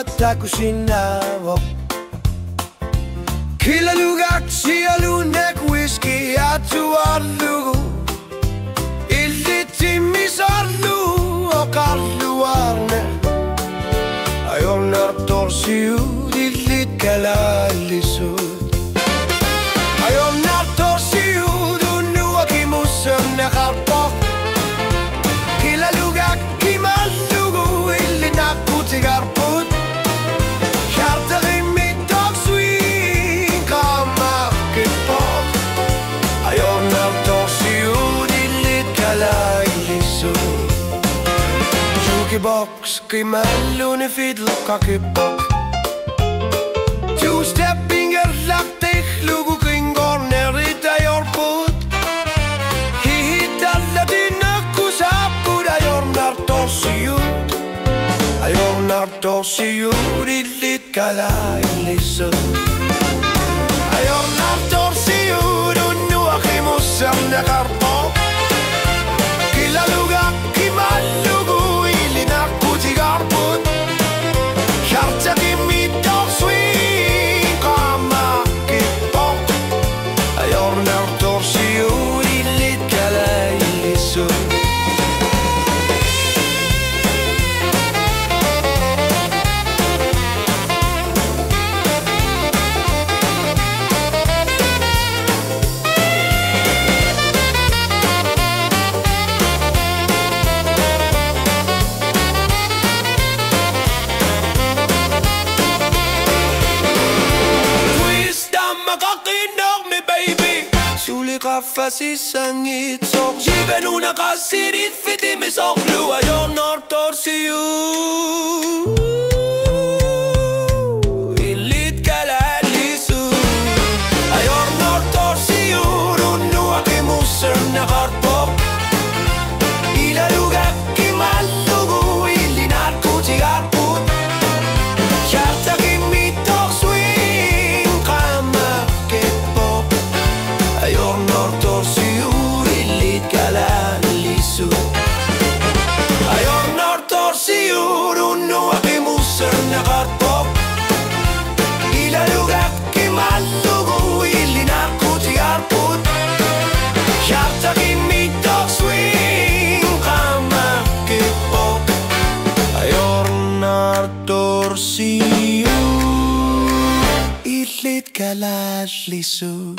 takusinavo Kilalugaksia lunek whisky atuarlugu Illitimisorlu oqarluarne Ayolnar torsiud illit kalallisud Ayolnar torsiud unnuakimusserne qarpoq Kilalugak kimallugu illinaqutigarput Box kimallune fiddle kakipok Two-stepping erlaktig lugu kringorner ita jorput Hihitalla tinnakusapud ajornar tossiud Ajornar tossiud illit kalaillisud Ajornar tossiud unnuakimusserne qarpok Kilalugak kimallugu Qafasissangit soq jibenuna qassirit fitimi soqlu ajornar torsiud illit kalallisu ajornar torsiud unnuakimusserne qarpoq ilalugak kimallugu illinarkutigarput Chartaqimmittoqsuin qamaqippoq Ajornar torsiud illit kalallisud Ajornar torsiud unnuakimusserne qarpoq Ilalugak kimallugu illinarkutigarput Chartaqimmittoqsuin qamaqippoq Ajornar torsiud illit kalallisud